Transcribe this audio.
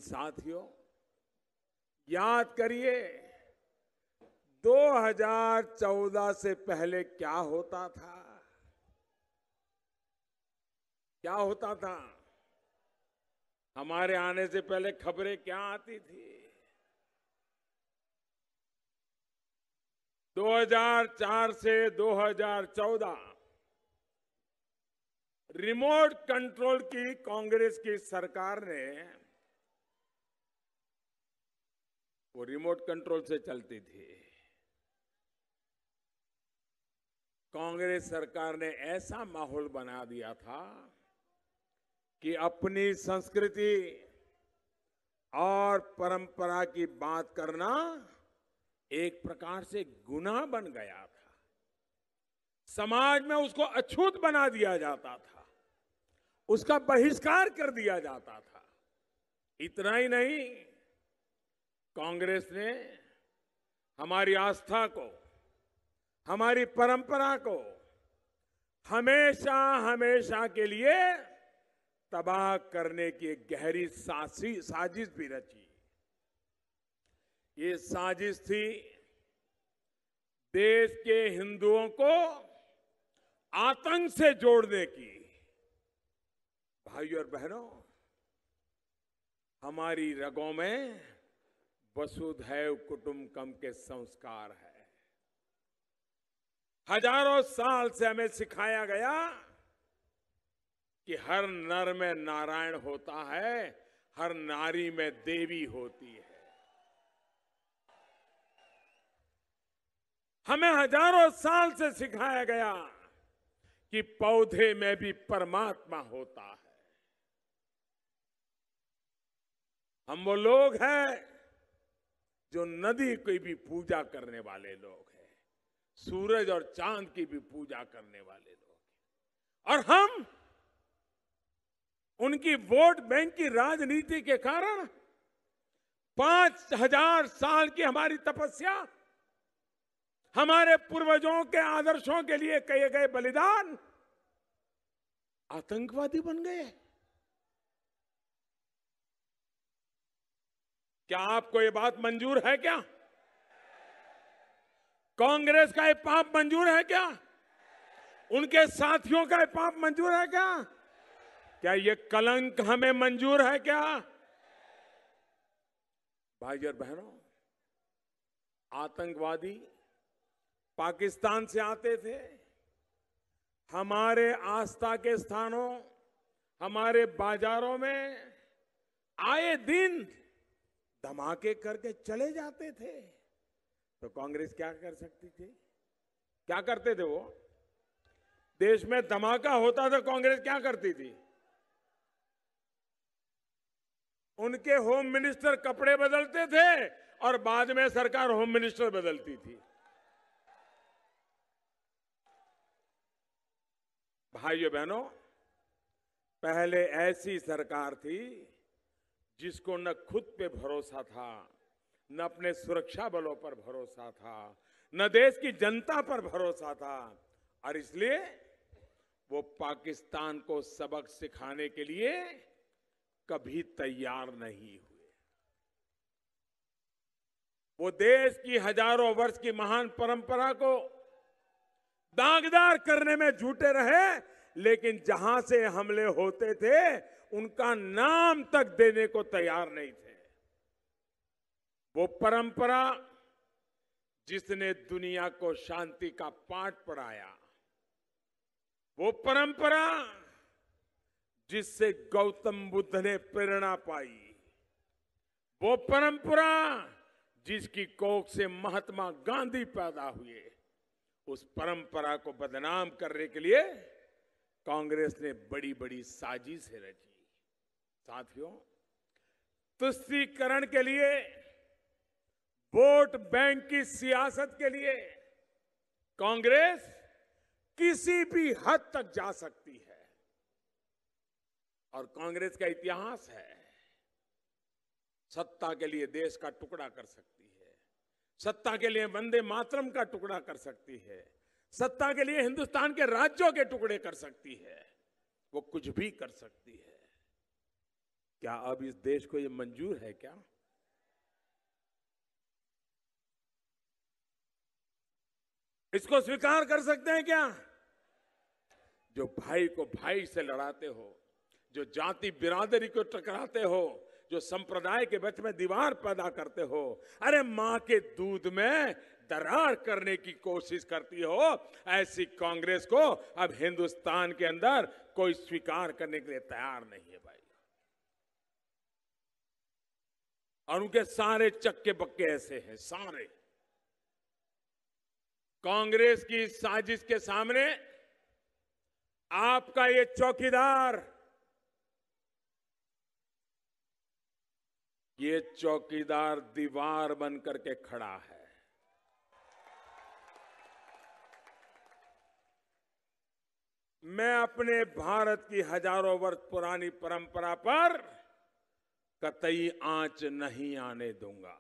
साथियों, याद करिए 2014 से पहले क्या होता था। क्या होता था? हमारे आने से पहले खबरें क्या आती थी? 2004 से 2014 रिमोट कंट्रोल की कांग्रेस की सरकार ने, वो रिमोट कंट्रोल से चलती थी। कांग्रेस सरकार ने ऐसा माहौल बना दिया था कि अपनी संस्कृति और परंपरा की बात करना एक प्रकार से गुनाह बन गया था। समाज में उसको अछूत बना दिया जाता था, उसका बहिष्कार कर दिया जाता था। इतना ही नहीं, कांग्रेस ने हमारी आस्था को, हमारी परंपरा को हमेशा हमेशा के लिए तबाह करने की एक गहरी साजिश भी रची। ये साजिश थी देश के हिंदुओं को आतंक से जोड़ने की। भाइयों और बहनों, हमारी रगों में वसुधैव कुटुंबकम के संस्कार है। हजारों साल से हमें सिखाया गया कि हर नर में नारायण होता है, हर नारी में देवी होती है। हमें हजारों साल से सिखाया गया कि पौधे में भी परमात्मा होता है। हम वो लोग हैं जो नदी की भी पूजा करने वाले लोग हैं, सूरज और चांद की भी पूजा करने वाले लोग हैं। और हम उनकी वोट बैंक की राजनीति के कारण 5000 साल की हमारी तपस्या, हमारे पूर्वजों के आदर्शों के लिए किए गए बलिदान आतंकवादी बन गए। क्या आपको ये बात मंजूर है? क्या कांग्रेस का ये पाप मंजूर है? क्या उनके साथियों का ये पाप मंजूर है? क्या ये कलंक हमें मंजूर है? क्या भाइयों और बहनों, आतंकवादी पाकिस्तान से आते थे, हमारे आस्था के स्थानों, हमारे बाजारों में आए दिन धमाके करके चले जाते थे। तो कांग्रेस क्या कर सकती थी? क्या करते थे वो? देश में धमाका होता था, कांग्रेस क्या करती थी? उनके होम मिनिस्टर कपड़े बदलते थे और बाद में सरकार होम मिनिस्टर बदलती थी। भाइयों बहनों, पहले ऐसी सरकार थी जिसको न खुद पे भरोसा था, न अपने सुरक्षा बलों पर भरोसा था, न देश की जनता पर भरोसा था, और इसलिए वो पाकिस्तान को सबक सिखाने के लिए कभी तैयार नहीं हुए। वो देश की हजारों वर्ष की महान परंपरा को दागदार करने में जुटे रहे, लेकिन जहां से हमले होते थे उनका नाम तक देने को तैयार नहीं थे। वो परंपरा जिसने दुनिया को शांति का पाठ पढ़ाया, वो परंपरा जिससे गौतम बुद्ध ने प्रेरणा पाई, वो परंपरा जिसकी कोख से महात्मा गांधी पैदा हुए, उस परंपरा को बदनाम करने के लिए कांग्रेस ने बड़ी बड़ी साजिशें रची। साथियों, तुष्टीकरण के लिए, वोट बैंक की सियासत के लिए कांग्रेस किसी भी हद तक जा सकती है। और कांग्रेस का इतिहास है, सत्ता के लिए देश का टुकड़ा कर सकती है, सत्ता के लिए वंदे मातरम का टुकड़ा कर सकती है, सत्ता के लिए हिंदुस्तान के राज्यों के टुकड़े कर सकती है, वो कुछ भी कर सकती है। क्या अब इस देश को ये मंजूर है क्या? इसको स्वीकार कर सकते हैं क्या? जो भाई को भाई से लड़ाते हो, जो जाति बिरादरी को टकराते हो, जो संप्रदाय के बीच में दीवार पैदा करते हो, अरे मां के दूध में दरार करने की कोशिश करती हो, ऐसी कांग्रेस को अब हिंदुस्तान के अंदर कोई स्वीकार करने के लिए तैयार नहीं है भाई। और उनके सारे चक्के बक्के ऐसे हैं, सारे। कांग्रेस की साजिश के सामने आपका ये चौकीदार दीवार बन करके खड़ा है। मैं अपने भारत की हजारों वर्ष पुरानी परंपरा पर कतई आंच नहीं आने दूंगा।